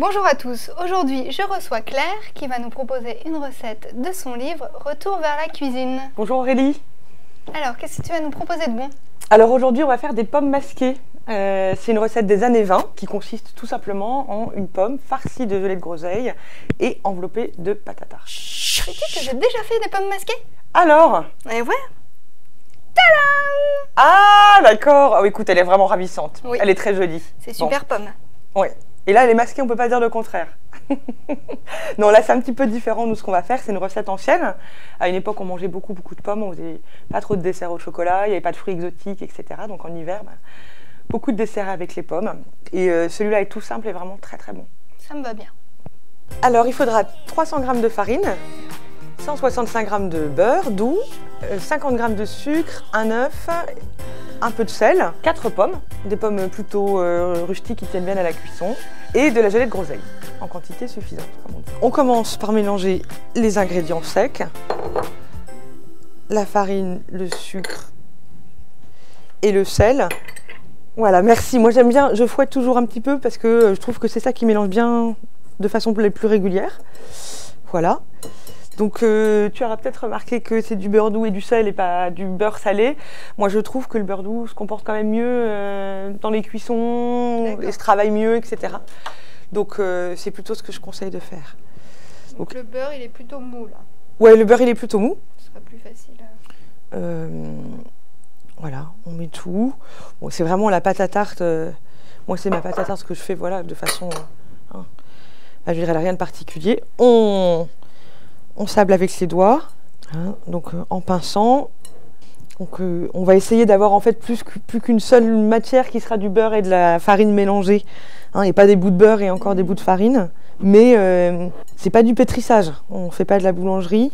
Bonjour à tous, aujourd'hui je reçois Claire qui va nous proposer une recette de son livre Retour vers la cuisine. Bonjour Aurélie. Alors qu'est-ce que tu vas nous proposer de bon? Alors aujourd'hui on va faire des pommes masquées. C'est une recette des années 20 qui consiste tout simplement en une pomme farcie de gelée de groseille et enveloppée de pâte à tarte. Sais-tu que j'ai déjà fait des pommes masquées? Alors? Et ouais. Tadam! Ah d'accord. Oh, écoute, elle est vraiment ravissante. Oui. Elle est très jolie. C'est super pomme. Oui. Et là elle est masquée, on peut pas dire le contraire. Non, là c'est un petit peu différent. Nous, ce qu'on va faire, c'est une recette ancienne. À une époque, on mangeait beaucoup de pommes, on faisait pas trop de desserts au chocolat, il n'y avait pas de fruits exotiques, etc. Donc en hiver, beaucoup de desserts avec les pommes. Et celui-là est tout simple et vraiment très bon. Ça me va bien. Alors il faudra 300 g de farine, 165 g de beurre doux, 50 g de sucre, un œuf, un peu de sel, 4 pommes, des pommes plutôt rustiques qui tiennent bien à la cuisson, et de la gelée de groseille, en quantité suffisante, comme on dit. On commence par mélanger les ingrédients secs, la farine, le sucre et le sel. Voilà, merci. Moi j'aime bien, je fouette toujours un petit peu parce que je trouve que c'est ça qui mélange bien de façon plus régulière. Voilà. Donc tu auras peut-être remarqué que c'est du beurre doux et du sel et pas du beurre salé. Moi je trouve que le beurre doux se comporte quand même mieux dans les cuissons et se travaille mieux, etc. Donc c'est plutôt ce que je conseille de faire. Donc le beurre il est plutôt mou là. Ouais, le beurre il est plutôt mou. Ce sera plus facile. Voilà, on met tout. Bon, c'est vraiment la pâte à tarte. Moi c'est ma pâte à tarte que je fais, voilà, de façon... je dirais rien de particulier. On sable avec les doigts, hein, donc en pinçant. Donc on va essayer d'avoir en fait plus qu'une seule matière qui sera du beurre et de la farine mélangée, hein, et pas des bouts de beurre et encore des bouts de farine. Mais c'est pas du pétrissage, on fait pas de la boulangerie.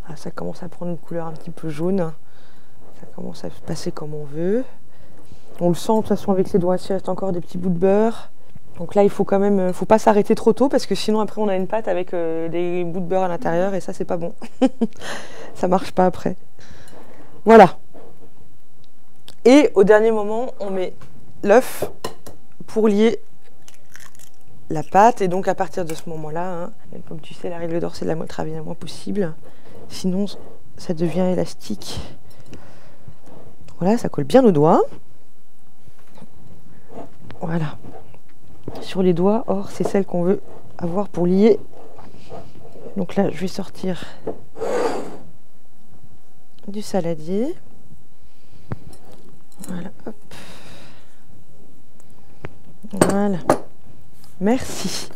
Ah, ça commence à prendre une couleur un petit peu jaune, ça commence à se passer comme on veut. On le sent de toute façon avec les doigts, il reste encore des petits bouts de beurre. Donc là, il faut quand même, faut pas s'arrêter trop tôt parce que sinon après on a une pâte avec des bouts de beurre à l'intérieur et ça c'est pas bon. Ça marche pas après. Voilà. Et au dernier moment, on met l'œuf pour lier la pâte et donc à partir de ce moment-là, hein, comme tu sais, la règle d'or c'est de la travailler le moins possible. Sinon, ça devient élastique. Voilà, ça colle bien aux doigts. Voilà. Sur les doigts, or c'est celle qu'on veut avoir pour lier. Donc là je vais sortir du saladier. Voilà, hop. Voilà. Merci.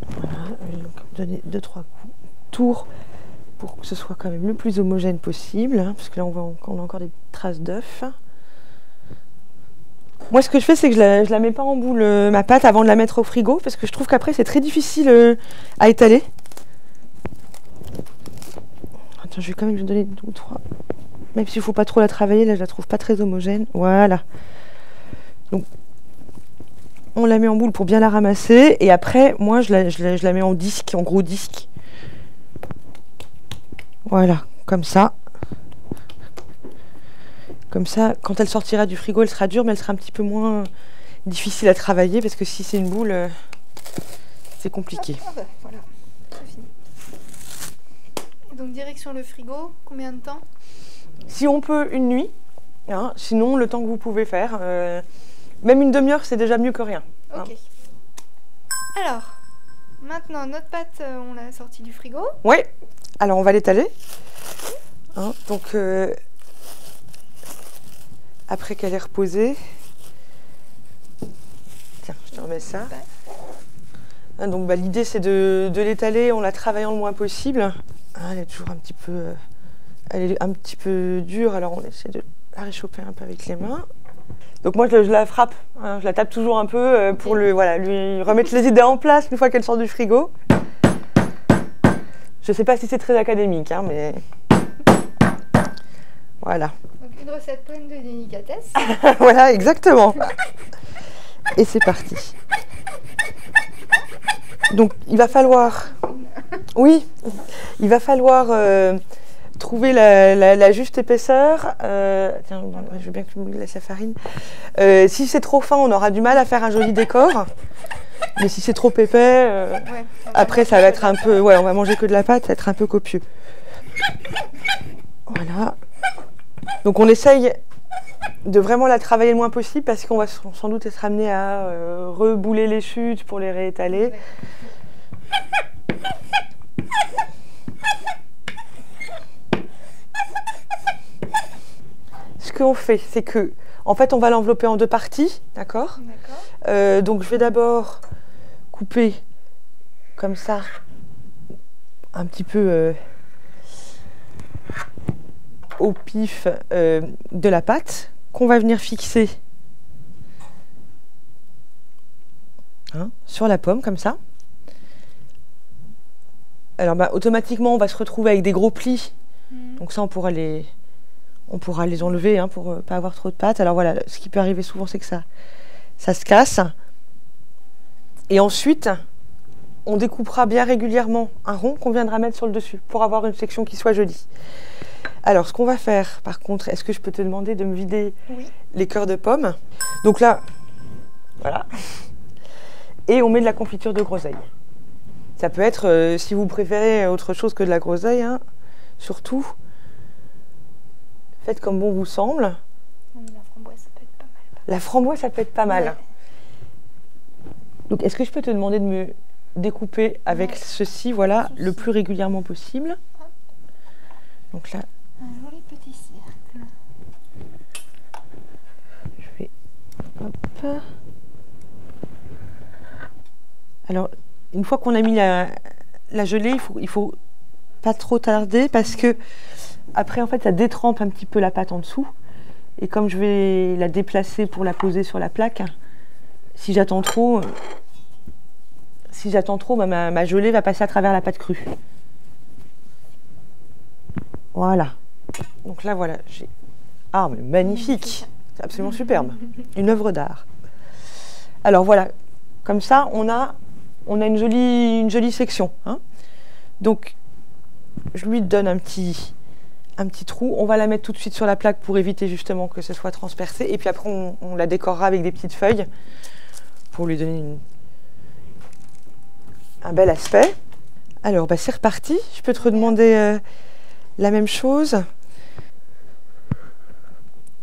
Voilà, je vais donc donner 2-3 tours pour que ce soit quand même le plus homogène possible, hein, parce que là on a encore des traces d'œufs. Moi, ce que je fais, c'est que je la mets pas en boule, ma pâte, avant de la mettre au frigo, parce que je trouve qu'après, c'est très difficile à étaler. Attends, je vais quand même lui donner 2 ou 3. Même s'il ne faut pas trop la travailler, là, je la trouve pas très homogène. Voilà. Donc, on la met en boule pour bien la ramasser. Et après, moi, je la mets en disque, en gros disque. Voilà, comme ça. Comme ça, quand elle sortira du frigo, elle sera dure, mais elle sera un petit peu moins difficile à travailler, parce que si c'est une boule, c'est compliqué. Ah bah, voilà, c'est fini. Et donc direction le frigo, combien de temps? Si on peut, une nuit, hein, sinon le temps que vous pouvez faire. Même une demi-heure, c'est déjà mieux que rien. Ok. Hein. Alors, maintenant notre pâte, on l'a sortie du frigo. Oui, alors on va l'étaler. Hein, donc... après qu'elle est reposée, tiens, je te remets ça. Ouais. Donc l'idée c'est de l'étaler en la travaillant le moins possible. Elle est toujours un petit peu, elle est un petit peu dure, alors on essaie de la réchauffer un peu avec les mains. Donc moi je la frappe, hein, je la tape toujours un peu pour lui remettre les idées en place une fois qu'elle sort du frigo. Je sais pas si c'est très académique, hein, mais voilà. Une recette pleine de délicatesse. Voilà, exactement. Et c'est parti. Donc, il va falloir... Oui, il va falloir trouver la juste épaisseur. Tiens, je veux bien que je me laisse la farine. Si c'est trop fin, on aura du mal à faire un joli décor. Mais si c'est trop épais, Ouais, après ça va être un peu... Ouais, on va manger que de la pâte, ça va être un peu copieux. Voilà. Donc on essaye de vraiment la travailler le moins possible parce qu'on va sans doute être amené à rebouler les chutes pour les réétaler. Ce qu'on fait, c'est que, en fait, on va l'envelopper en deux parties, d'accord? Donc je vais d'abord couper comme ça, un petit peu au pif de la pâte, qu'on va venir fixer sur la pomme, comme ça. Alors automatiquement, on va se retrouver avec des gros plis. Donc ça, on pourra les enlever pour pas avoir trop de pâte. Alors voilà, ce qui peut arriver souvent, c'est que ça se casse. Et ensuite, on découpera bien régulièrement un rond qu'on viendra mettre sur le dessus pour avoir une section qui soit jolie. Alors, ce qu'on va faire, par contre, est-ce que je peux te demander de me vider les cœurs de pommes? Donc là, voilà. Et on met de la confiture de groseille. Ça peut être, si vous préférez autre chose que de la groseille, surtout, faites comme bon vous semble. La framboise, ça peut être pas mal. La framboise, ça peut être pas mal. Ouais. Donc, est-ce que je peux te demander de me découper avec ceci, voilà, le plus régulièrement possible? Donc là, Un joli petit cercle. je vais... Hop. Alors, une fois qu'on a mis la gelée, il faut pas trop tarder parce que après, en fait, ça détrempe un petit peu la pâte en dessous. Et comme je vais la déplacer pour la poser sur la plaque, si j'attends trop, ma gelée va passer à travers la pâte crue. Voilà. Donc là, voilà, j'ai... Ah, mais magnifique! C'est absolument superbe. Une œuvre d'art. Alors voilà, comme ça, on a une jolie section. Donc, je lui donne un petit trou. On va la mettre tout de suite sur la plaque pour éviter justement que ce soit transpercé. Et puis après, on la décorera avec des petites feuilles pour lui donner un bel aspect. Alors, c'est reparti. Je peux te redemander la même chose.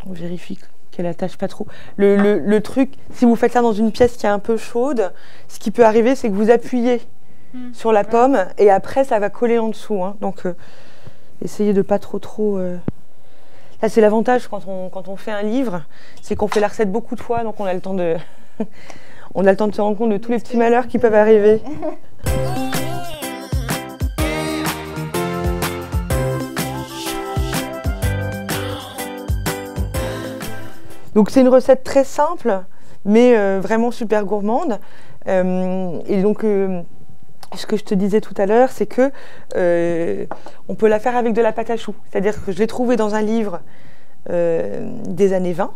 On vérifie qu'elle attache pas trop. Le truc, si vous faites ça dans une pièce qui est un peu chaude, ce qui peut arriver, c'est que vous appuyez sur la pomme et après, ça va coller en dessous. Donc, essayez de pas trop... Là, c'est l'avantage quand on fait un livre, c'est qu'on fait la recette beaucoup de fois, donc on a le temps de... on a le temps de se rendre compte de tous les petits malheurs qui peuvent arriver. Donc c'est une recette très simple, mais vraiment super gourmande. Et donc, ce que je te disais tout à l'heure, c'est que on peut la faire avec de la pâte à choux. C'est-à-dire que je l'ai trouvée dans un livre des années 20.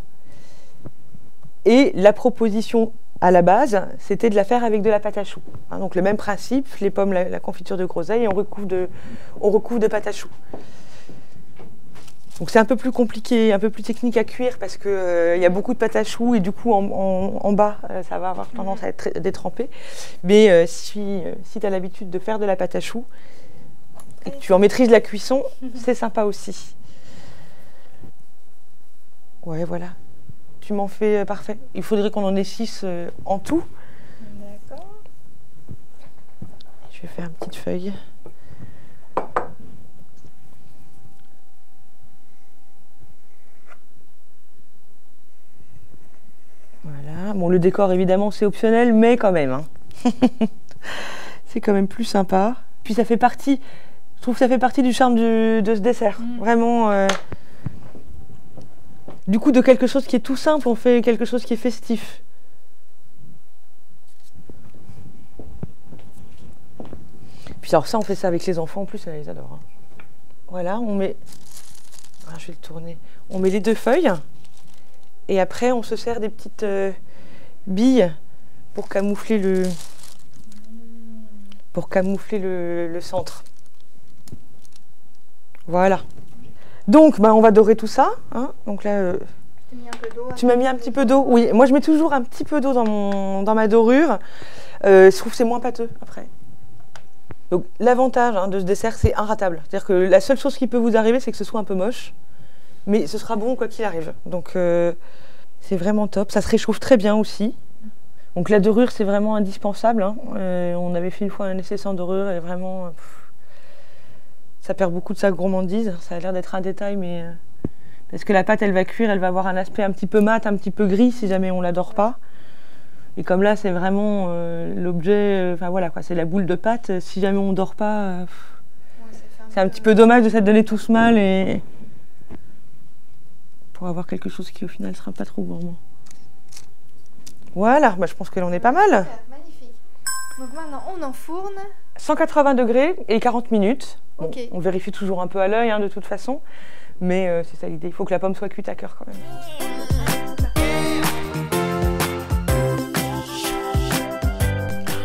Et la proposition à la base, c'était de la faire avec de la pâte à choux. Donc le même principe, les pommes, la confiture de groseille, et on recouvre de pâte à choux. Donc c'est un peu plus compliqué, un peu plus technique à cuire parce qu'il y a beaucoup de pâte à choux et du coup en bas ça va avoir tendance à être détrempé. Mais si tu as l'habitude de faire de la pâte à choux et que tu en maîtrises la cuisson, c'est sympa aussi. Ouais, voilà. Tu m'en fais parfait. Il faudrait qu'on en ait 6 en tout. D'accord. Je vais faire une petite feuille. Voilà. Bon, le décor, évidemment, c'est optionnel, mais quand même. C'est quand même plus sympa. Puis ça fait partie, je trouve que ça fait partie du charme de ce dessert. Vraiment, du coup, de quelque chose qui est tout simple, on fait quelque chose qui est festif. Puis alors ça, on fait ça avec les enfants, en plus, ils les adorent. Voilà, on met... Ah, je vais le tourner. On met les 2 feuilles. Et après, on se sert des petites billes pour camoufler le centre. Voilà. Donc, on va dorer tout ça. Hein. Donc là, tu m'as mis un petit peu d'eau. Oui, moi je mets toujours un petit peu d'eau dans ma dorure. Je trouve que c'est moins pâteux après. Donc l'avantage de ce dessert, c'est inratable. C'est-à-dire que la seule chose qui peut vous arriver, c'est que ce soit un peu moche. Mais ce sera bon quoi qu'il arrive. Donc c'est vraiment top. Ça se réchauffe très bien aussi. Donc la dorure, c'est vraiment indispensable. Hein. On avait fait une fois un essai sans dorure et vraiment... ça perd beaucoup de sa gourmandise. Ça a l'air d'être un détail, mais... parce que la pâte, elle va cuire, elle va avoir un aspect un petit peu mat, un petit peu gris si jamais on la dore pas. Et comme là, c'est vraiment l'objet... Enfin voilà, quoi, c'est la boule de pâte. Si jamais on dort pas, c'est un petit peu dommage de s'être donné tout ce mal et... pour avoir quelque chose qui au final sera pas trop gourmand. Voilà, je pense que l'on est pas mal. Magnifique. Donc maintenant, on enfourne. 180 degrés et 40 minutes. Bon, Okay. On vérifie toujours un peu à l'œil de toute façon. Mais c'est ça l'idée, il faut que la pomme soit cuite à cœur quand même.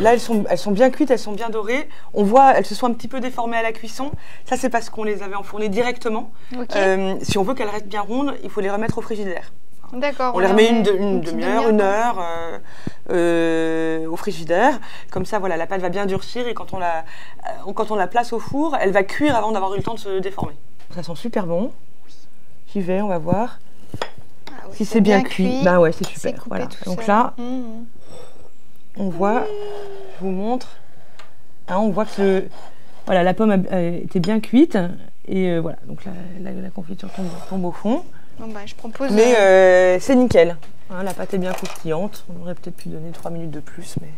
Là, elles sont bien cuites, elles sont bien dorées. On voit, elles se sont un petit peu déformées à la cuisson. Ça, c'est parce qu'on les avait enfournées directement. Okay. Si on veut qu'elles restent bien rondes, il faut les remettre au frigidaire. D'accord. On les remet une demi-heure, une heure au frigidaire. Comme ça, voilà, la pâte va bien durcir et quand on la place au four, elle va cuire avant d'avoir eu le temps de se déformer. Ça sent super bon. J'y vais, on va voir. Ah oui, si c'est bien cuit. Bah ouais, c'est super. Voilà. Donc là, on voit, je vous montre. Hein, on voit que voilà, la pomme était bien cuite. Et voilà, donc la confiture tombe au fond. Bon je propose... Mais c'est nickel. Hein, la pâte est bien croustillante. On aurait peut-être pu donner 3 minutes de plus, mais...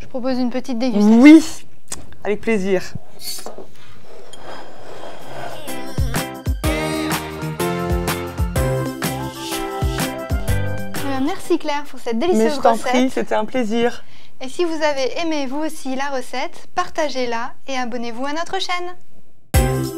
Je propose une petite dégustation. Oui, avec plaisir. Merci Claire pour cette délicieuse recette. Mais je t'en prie, c'était un plaisir. Et si vous avez aimé vous aussi la recette, partagez-la et abonnez-vous à notre chaîne.